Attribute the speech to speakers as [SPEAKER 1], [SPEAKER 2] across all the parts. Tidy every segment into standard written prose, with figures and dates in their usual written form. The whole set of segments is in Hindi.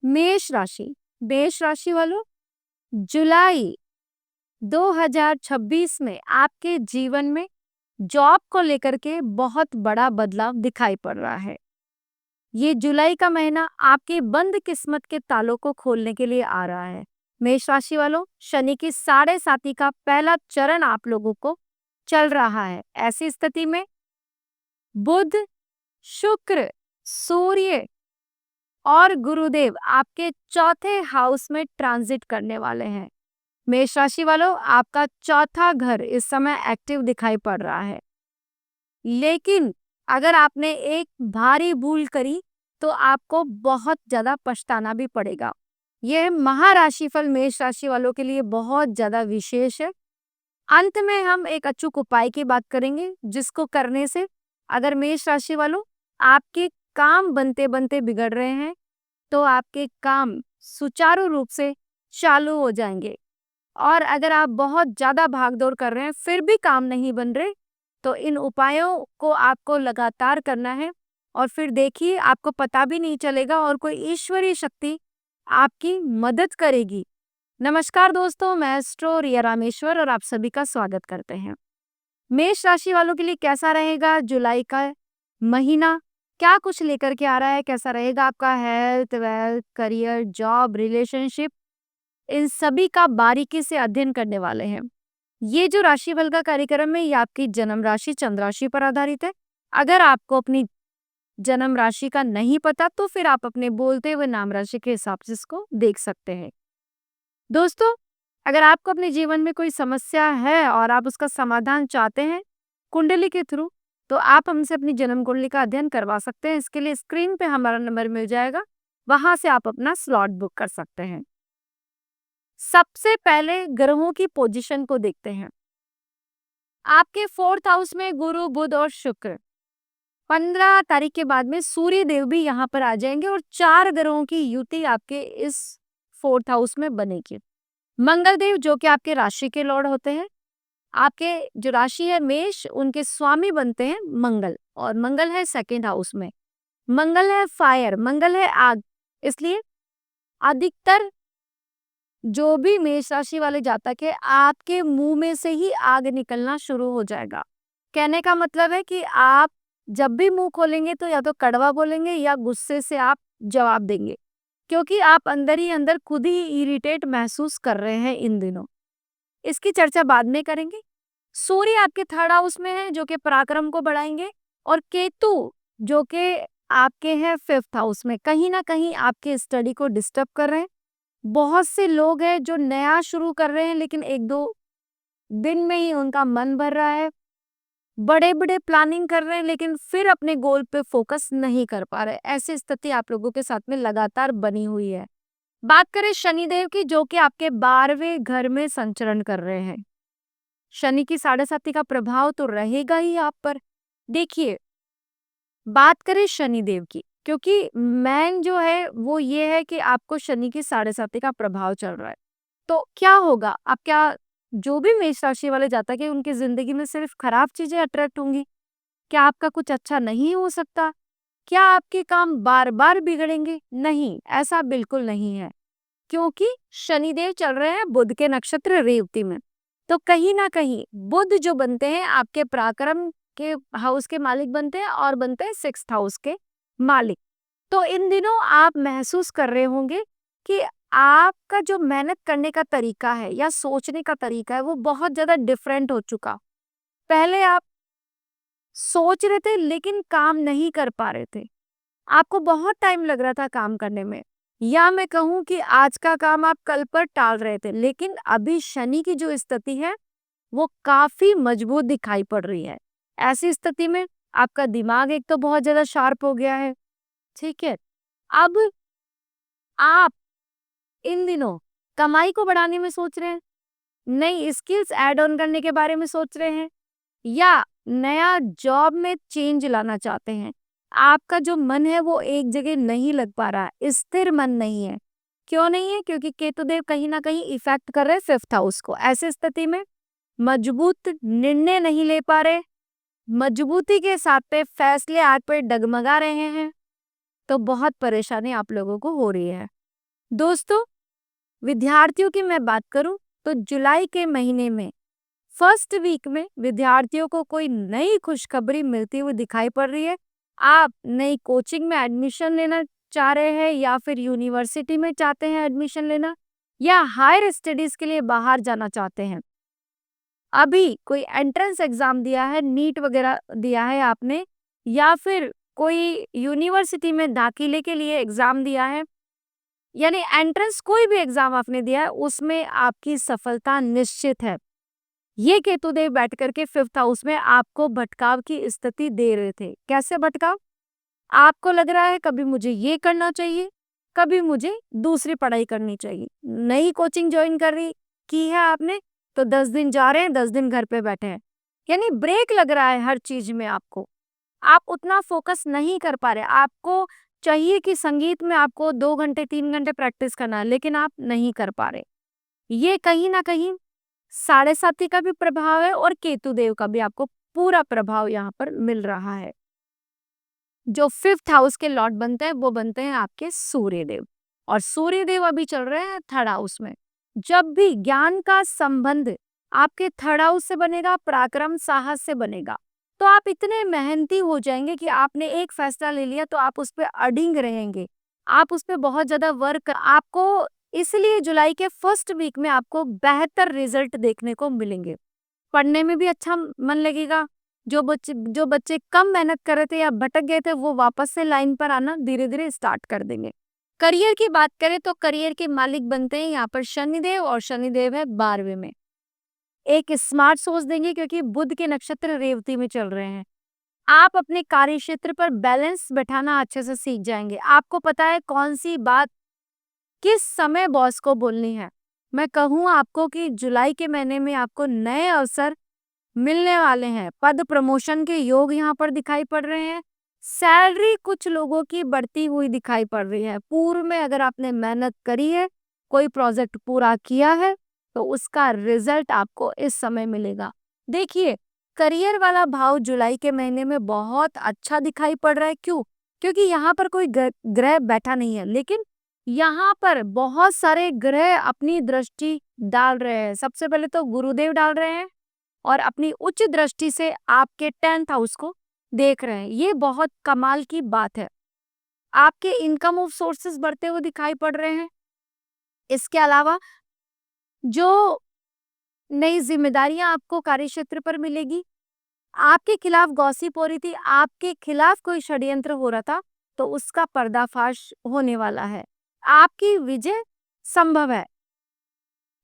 [SPEAKER 1] मेष राशि। मेष राशि वालों, जुलाई 2026 में आपके जीवन में जॉब को लेकर के बहुत बड़ा बदलाव दिखाई पड़ रहा है। ये जुलाई का महीना आपकी बंद किस्मत के तालों को खोलने के लिए आ रहा है। मेष राशि वालों, शनि की 7.5 का पहला चरण आप लोगों को चल रहा है। ऐसी स्थिति में बुध, शुक्र, सूर्य और गुरुदेव आपके चौथे हाउस में ट्रांजिट करने वाले हैं। मेष राशि वालों, आपका चौथा घर इस समय एक्टिव दिखाई पड़ रहा है, लेकिन अगर आपने एक भारी भूल करी तो आपको बहुत ज्यादा पछताना भी पड़ेगा। यह महाराशिफल मेष राशि वालों के लिए बहुत ज्यादा विशेष है। अंत में हम एक अचूक उपाय की बात करेंगे, जिसको करने से अगर मेष राशि वालों आपके काम बनते बनते बिगड़ रहे हैं तो आपके काम सुचारू रूप से चालू हो जाएंगे। और अगर आप बहुत ज्यादा भागदौड़ कर रहे हैं फिर भी काम नहीं बन रहे, तो इन उपायों को आपको लगातार करना है और फिर देखिए आपको पता भी नहीं चलेगा और कोई ईश्वरीय शक्ति आपकी मदद करेगी। नमस्कार दोस्तों, मैं एस्ट्रो रिया रामेश्वर और आप सभी का स्वागत करते हैं। मेष राशि वालों के लिए कैसा रहेगा जुलाई का महीना, क्या कुछ लेकर के आ रहा है, कैसा रहेगा आपका health, wealth, career, job, relationship, इन सभी का बारीकी से अध्ययन करने वाले हैं। ये जो राशिफल का कार्यक्रम है ये आपकी जन्म राशि चंद्र राशि पर आधारित है। अगर आपको अपनी जन्म राशि का नहीं पता तो फिर आप अपने बोलते हुए नाम राशि के हिसाब से इसको देख सकते हैं। दोस्तों, अगर आपको अपने जीवन में कोई समस्या है और आप उसका समाधान चाहते हैं कुंडली के थ्रू, तो आप हमसे अपनी जन्म कुंडली का अध्ययन करवा सकते हैं। इसके लिए स्क्रीन पे हमारा नंबर मिल जाएगा, वहां से आप अपना स्लॉट बुक कर सकते हैं। सबसे पहले ग्रहों की पोजीशन को देखते हैं। आपके 4th हाउस में गुरु, बुध और शुक्र। 15 तारीख के बाद में सूर्य देव भी यहाँ पर आ जाएंगे और 4 ग्रहों की युति आपके इस 4th हाउस में बनेगी। मंगल देव जो कि आपके राशि के लॉर्ड होते हैं, आपके जो राशि है मेष, उनके स्वामी बनते हैं मंगल, और मंगल है 2nd हाउस में। मंगल है फायर, मंगल है आग, इसलिए अधिकतर जो भी मेष राशि वाले जातक है आपके मुंह में से ही आग निकलना शुरू हो जाएगा। कहने का मतलब है कि आप जब भी मुंह खोलेंगे तो या तो कड़वा बोलेंगे या गुस्से से आप जवाब देंगे, क्योंकि आप अंदर ही अंदर खुद ही इरिटेट महसूस कर रहे हैं इन दिनों। इसकी चर्चा बाद में करेंगे। सूर्य आपके 3rd हाउस में है जो कि पराक्रम को बढ़ाएंगे, और केतु जो कि आपके हैं 5th हाउस में, कहीं ना कहीं आपके स्टडी को डिस्टर्ब कर रहे हैं। बहुत से लोग हैं जो नया शुरू कर रहे हैं लेकिन 1-2 दिन में ही उनका मन भर रहा है। बड़े बड़े प्लानिंग कर रहे हैं लेकिन फिर अपने गोल पे फोकस नहीं कर पा रहे। ऐसी स्थिति आप लोगों के साथ में लगातार बनी हुई है। बात करें शनिदेव की, जो कि आपके 12वें घर में संचरण कर रहे हैं। शनि की 7.5 का प्रभाव तो रहेगा ही आप पर। देखिए, बात करें शनिदेव की, क्योंकि मैन जो है वो ये है कि आपको शनि की 7.5 का प्रभाव चल रहा है, तो क्या होगा, आप क्या जो भी मेष राशि वाले जातक है उनकी जिंदगी में सिर्फ खराब चीजें अट्रैक्ट होंगी? क्या आपका कुछ अच्छा नहीं हो सकता? क्या आपके काम बार बार बिगड़ेंगे? नहीं, ऐसा बिल्कुल नहीं है, क्योंकि शनिदेव चल रहे हैं बुध के नक्षत्र रेवती में। तो कहीं ना कहीं बुध जो बनते हैं आपके पराक्रम के हाउस के मालिक बनते हैं और बनते हैं 6th हाउस के मालिक। तो इन दिनों आप महसूस कर रहे होंगे कि आपका जो मेहनत करने का तरीका है या सोचने का तरीका है वो बहुत ज्यादा डिफरेंट हो चुका। पहले आप सोच रहे थे लेकिन काम नहीं कर पा रहे थे, आपको बहुत टाइम लग रहा था काम करने में, या मैं कहूँ कि आज का काम आप कल पर टाल रहे थे। लेकिन अभी शनि की जो स्थिति है वो काफी मजबूत दिखाई पड़ रही है। ऐसी स्थिति में आपका दिमाग एक तो बहुत ज्यादा शार्प हो गया है, ठीक है। अब आप इन दिनों कमाई को बढ़ाने में सोच रहे हैं, नई स्किल्स ऐड ऑन करने के बारे में सोच रहे हैं, या नया जॉब में चेंज लाना चाहते हैं। आपका जो मन है वो एक जगह नहीं लग पा रहा है, स्थिर मन नहीं है। क्यों नहीं है? क्योंकि केतुदेव कहीं ना कहीं इफेक्ट कर रहे हैं 5th हाउस को। ऐसी स्थिति में मजबूत निर्णय नहीं ले पा रहे, मजबूती के साथ पे फैसले आप पे डगमगा रहे हैं, तो बहुत परेशानी आप लोगों को हो रही है। दोस्तों, विद्यार्थियों की मैं बात करूं तो जुलाई के महीने में फर्स्ट वीक में विद्यार्थियों को कोई नई खुशखबरी मिलती हुई दिखाई पड़ रही है। आप नई कोचिंग में एडमिशन लेना चाह रहे हैं या फिर यूनिवर्सिटी में चाहते हैं एडमिशन लेना या हायर स्टडीज के लिए बाहर जाना चाहते हैं। अभी कोई एंट्रेंस एग्जाम दिया है, नीट वगैरह दिया है आपने, या फिर कोई यूनिवर्सिटी में दाखिले के लिए एग्जाम दिया है, यानी एंट्रेंस कोई भी एग्जाम आपने दिया है उसमें आपकी सफलता निश्चित है। ये केतुदेव बैठ करके फिफ्थ हाउस में आपको भटकाव की स्थिति दे रहे थे। कैसे भटकाव? आपको लग रहा है कभी मुझे ये करना चाहिए, कभी मुझे दूसरी पढ़ाई करनी चाहिए। नई कोचिंग ज्वाइन की है आपने, तो 10 दिन जा रहे हैं, 10 दिन घर पे बैठे हैं, यानी ब्रेक लग रहा है हर चीज में आपको। आप उतना फोकस नहीं कर पा रहे। आपको चाहिए कि संगीत में आपको 2 घंटे 3 घंटे प्रैक्टिस करना है, लेकिन आप नहीं कर पा रहे। ये कहीं ना कहीं साढ़े साथी का भी प्रभाव है और केतु देव का भी आपको पूरा प्रभाव यहाँ पर मिल रहा है। जो फिफ्थ हाउस के लॉर्ड बनते हैं वो बनते हैं आपके सूर्य देव, और सूर्य देव अभी चल रहे हैं थर्ड हाउस में। जब भी ज्ञान का संबंध आपके थर्ड हाउस से बनेगा, पराक्रम साहस से बनेगा, तो आप इतने मेहनती हो जाएंगे कि आपने एक फैसला ले लिया तो आप उस पर अडिग रहेंगे, आप उस पर बहुत ज्यादा वर्क आपको। इसलिए जुलाई के फर्स्ट वीक में आपको बेहतर रिजल्ट देखने को मिलेंगे। पढ़ने में भी अच्छा मन लगेगा। जो बच्चे कम मेहनत कर रहे थे या भटक गए थे वो वापस से लाइन पर आना धीरे धीरे स्टार्ट कर देंगे। करियर की बात करें तो करियर के मालिक बनते हैं यहाँ पर शनिदेव, और शनिदेव है 12वें में। एक स्मार्ट सोच देंगे क्योंकि बुध के नक्षत्र रेवती में चल रहे हैं। आप अपने कार्य क्षेत्र पर बैलेंस बैठाना अच्छे से सीख जाएंगे। आपको पता है कौन सी बात किस समय बॉस को बोलनी है। मैं कहूँ आपको कि जुलाई के महीने में आपको नए अवसर मिलने वाले हैं। पद प्रमोशन के योग यहाँ पर दिखाई पड़ रहे हैं। सैलरी कुछ लोगों की बढ़ती हुई दिखाई पड़ रही है। पूर्व में अगर आपने मेहनत करी है, कोई प्रोजेक्ट पूरा किया है, तो उसका रिजल्ट आपको इस समय मिलेगा। देखिए, करियर वाला भाव जुलाई के महीने में बहुत अच्छा दिखाई पड़ रहा है। क्यों? क्योंकि यहाँ पर कोई ग्रह बैठा नहीं है, लेकिन यहाँ पर बहुत सारे ग्रह अपनी दृष्टि डाल रहे हैं। सबसे पहले तो गुरुदेव डाल रहे हैं और अपनी उच्च दृष्टि से आपके 10th हाउस को देख रहे हैं। ये बहुत कमाल की बात है। आपके इनकम ऑफ सोर्सेस बढ़ते हुए दिखाई पड़ रहे हैं। इसके अलावा जो नई जिम्मेदारियां आपको कार्यक्षेत्र पर मिलेगी, आपके खिलाफ गॉसिप हो रही थी, आपके खिलाफ कोई षड्यंत्र हो रहा था, तो उसका पर्दाफाश होने वाला है। आपकी विजय संभव है।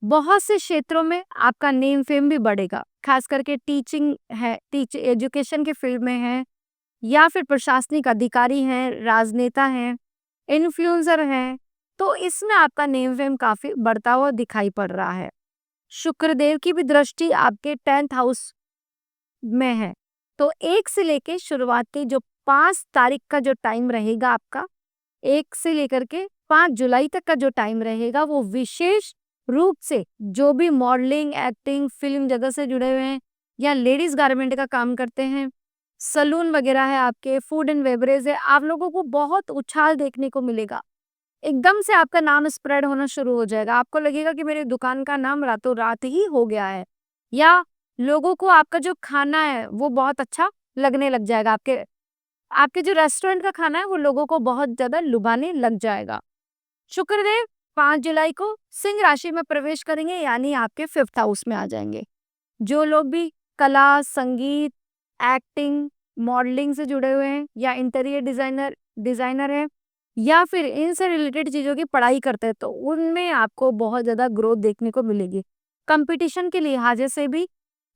[SPEAKER 1] बहुत से क्षेत्रों में आपका नेम फेम भी बढ़ेगा, खास करके टीचिंग है, एजुकेशन के फील्ड में है, या फिर प्रशासनिक अधिकारी हैं, राजनेता हैं, इन्फ्लुएंसर हैं, तो इसमें आपका नेम फेम काफी बढ़ता हुआ दिखाई पड़ रहा है। शुक्रदेव की भी दृष्टि आपके 10th हाउस में है, तो 1 से लेके शुरुआती जो 5 तारीख का जो टाइम रहेगा आपका, 1 से लेकर के 5 जुलाई तक का जो टाइम रहेगा, वो विशेष रूप से जो भी मॉडलिंग, एक्टिंग, फिल्म जगत से जुड़े हुए हैं या लेडीज गारमेंट का काम करते हैं, सलून वगैरह है, आपके फूड एंड बेवरेज है, आप लोगों को बहुत उछाल देखने को मिलेगा। एकदम से आपका नाम स्प्रेड होना शुरू हो जाएगा। आपको लगेगा कि मेरी दुकान का नाम रातों रात ही हो गया है, या लोगों को आपका जो खाना है वो बहुत अच्छा लगने लग जाएगा। आपके आपके जो रेस्टोरेंट का खाना है वो लोगों को बहुत ज्यादा लुभाने लग जाएगा। शुक्रदेव 5 जुलाई को सिंह राशि में प्रवेश करेंगे, यानी आपके 5th हाउस में आ जाएंगे। जो लोग भी कला, संगीत, एक्टिंग, मॉडलिंग से जुड़े हुए हैं, या इंटीरियर डिजाइनर है, या फिर इनसे रिलेटेड चीजों की पढ़ाई करते हैं, तो उनमें आपको बहुत ज्यादा ग्रोथ देखने को मिलेगी। कंपटीशन के लिहाज से भी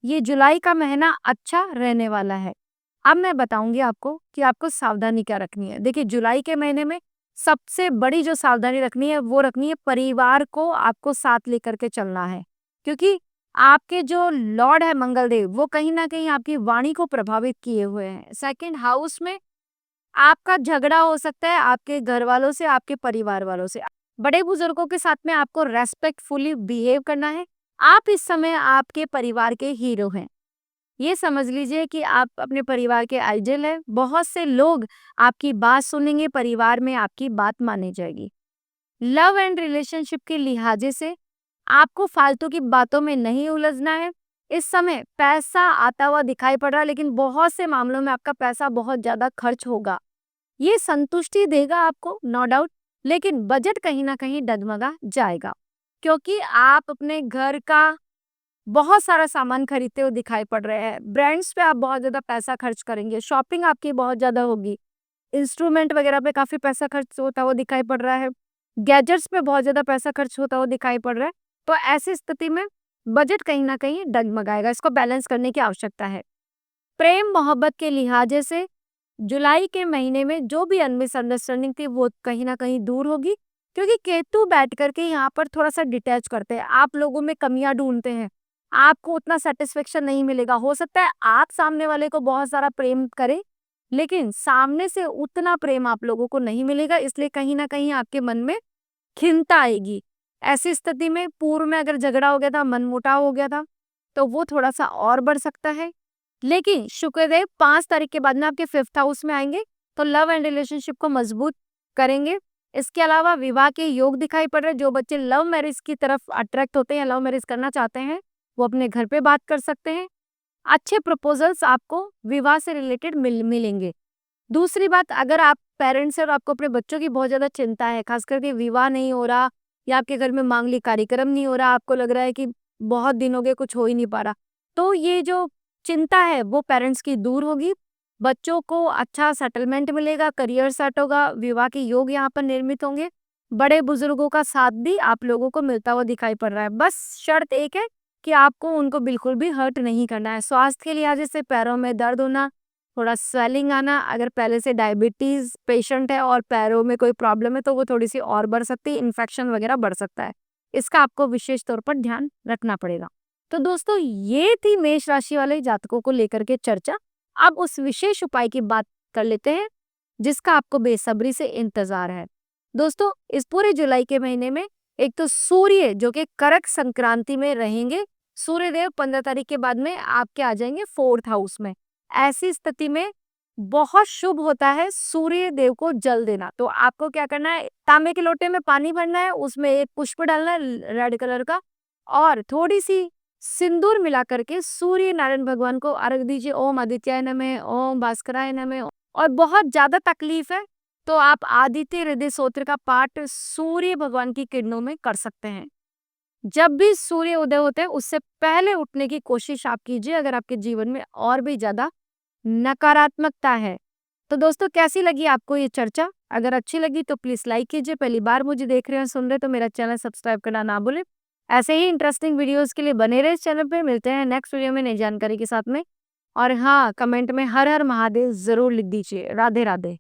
[SPEAKER 1] ये जुलाई का महीना अच्छा रहने वाला है। अब मैं बताऊंगी आपको कि आपको सावधानी क्या रखनी है। देखिए, जुलाई के महीने में सबसे बड़ी जो सावधानी रखनी है वो रखनी है, परिवार को आपको साथ लेकर के चलना है, क्योंकि आपके जो लॉर्ड है मंगल देव, वो कहीं ना कहीं आपकी वाणी को प्रभावित किए हुए हैं। 2nd हाउस में आपका झगड़ा हो सकता है आपके घर वालों से, आपके परिवार वालों से। बड़े बुजुर्गों के साथ में आपको रेस्पेक्टफुली बिहेव करना है। आप इस समय आपके परिवार के हीरो हैं। ये समझ लीजिए कि आप अपने परिवार के आइडल हैं। बहुत से लोग आपकी बात सुनेंगे, परिवार में आपकी बात मानी जाएगी। लव एंड रिलेशनशिप के लिहाजे से आपको फालतू की बातों में नहीं उलझना है। इस समय पैसा आता हुआ दिखाई पड़ रहा है, लेकिन बहुत से मामलों में आपका पैसा बहुत ज़्यादा खर्च होगा। ये संतुष्टि देगा आपको, नो डाउट, लेकिन बजट कहीं न कहीं डगमगा जाएगा, क्योंकि आप अपने घर का बहुत सारा सामान खरीदते हुए दिखाई पड़ रहे हैं। ब्रांड्स पे आप बहुत ज़्यादा पैसा खर्च करेंगे, शॉपिंग आपकी बहुत ज़्यादा होगी, इंस्ट्रूमेंट वगैरह पे काफ़ी पैसा खर्च होता हुआ दिखाई पड़ रहा है, गैजेट्स पे बहुत ज़्यादा पैसा खर्च होता हुआ दिखाई पड़ रहा है। तो ऐसी स्थिति में बजट कहीं न कहीं डगमगाएगा, इसको बैलेंस करने की आवश्यकता है। प्रेम-मोहब्बत के लिहाजे से जुलाई के महीने में जो भी मिसअंडरस्टैंडिंग थी वो कहीं न कहीं दूर होगी, क्योंकि केतु बैठ कर के यहाँ पर थोड़ा-सा डिटैच करते हैं। आप लोगों में कमियाँ ढूँढते हैं, आपको उतना सैटिस्फैक्शन नहीं मिलेगा। हो सकता है आप सामने वाले को बहुत सारा प्रेम करें, लेकिन सामने से उतना प्रेम आप लोगों को नहीं मिलेगा, इसलिए कहीं न कहीं आपके मन में खिन्नता आएगी। ऐसी स्थिति में पूर्व में अगर झगड़ा हो गया था, मनमुटाव हो गया था, तो वो थोड़ा-सा और बढ़ सकता है। लेकिन शुक्रदेव 5 तारीख के बाद में आपके 5th हाउस में आएँगे, तो लव एंड रिलेशनशिप को मजबूत करेंगे। इसके अलावा विवाह के योग दिखाई पड़ रहे हैं। जो बच्चे लव मैरिज की तरफ अट्रैक्ट होते हैं या लव मैरिज करना चाहते हैं, वो अपने घर पे बात कर सकते हैं। अच्छे प्रपोज़ल्स आपको विवाह से रिलेटेड मिलेंगे। दूसरी बात, अगर आप पेरेंट्स हैं और आपको अपने बच्चों की बहुत ज़्यादा चिंता है, खास करके विवाह नहीं हो रहा या आपके घर में मांगलिक कार्यक्रम नहीं हो रहा, आपको लग रहा है कि बहुत दिन हो गए, कुछ हो ही नहीं पा रहा, तो ये जो चिंता है वो पेरेंट्स की दूर होगी। बच्चों को अच्छा सेटलमेंट मिलेगा, करियर सेट होगा, विवाह के योग यहाँ पर निर्मित होंगे। बड़े बुजुर्गों का साथ भी आप लोगों को मिलता हुआ दिखाई पड़ रहा है। बस शर्त एक है कि आपको उनको बिल्कुल भी हर्ट नहीं करना है। स्वास्थ्य के लिहाज से पैरों में दर्द होना, थोड़ा स्वेलिंग आना, अगर पहले से डायबिटीज़ पेशेंट है और पैरों में कोई प्रॉब्लम है तो वो थोड़ी-सी और बढ़ सकती है, इन्फेक्शन वगैरह बढ़ सकता है। इसका आपको विशेष तौर पर ध्यान रखना पड़ेगा। तो दोस्तों, ये थी मेष राशि वाले जातकों को लेकर के चर्चा। अब उस विशेष उपाय की बात कर लेते हैं, जिसका आपको बेसब्री से इंतज़ार है। दोस्तों, इस पूरे जुलाई के महीने में एक तो सूर्य जो कि कर्क संक्रांति में रहेंगे, सूर्यदेव 15 तारीख के बाद में आपके आ जाएँगे 4th हाउस में। ऐसी स्थिति में बहुत शुभ होता है सूर्य देव को जल देना। तो आपको क्या करना है, तांबे के लोटे में पानी भरना है, उसमें एक पुष्प डालना है रेड कलर का, और थोड़ी-सी सिंदूर मिला करके सूर्य नारायण भगवान को अर्घ दीजिए। ओम आदित्याय नमः, ओम भास्कराय नमः। और बहुत ज़्यादा तकलीफ है तो आप आदित्य हृदय स्तोत्र का पाठ सूर्य भगवान की किरणों में कर सकते हैं। जब भी सूर्य उदय होते हैं उससे पहले उठने की कोशिश आप कीजिए, अगर आपके जीवन में और भी ज़्यादा नकारात्मकता है। तो दोस्तों, कैसी लगी आपको ये चर्चा? अगर अच्छी लगी तो प्लीज़ लाइक कीजिए। पहली बार मुझे देख रहे हैं, सुन रहे हैं तो मेरा चैनल सब्सक्राइब करना ना भूलें। ऐसे ही इंटरेस्टिंग वीडियोज़ के लिए बने रहे इस चैनल पे। मिलते हैं नेक्स्ट वीडियो में नई जानकारी के साथ में। और हाँ, कमेंट में हर हर महादेव ज़रूर लिख दीजिए। राधे राधे।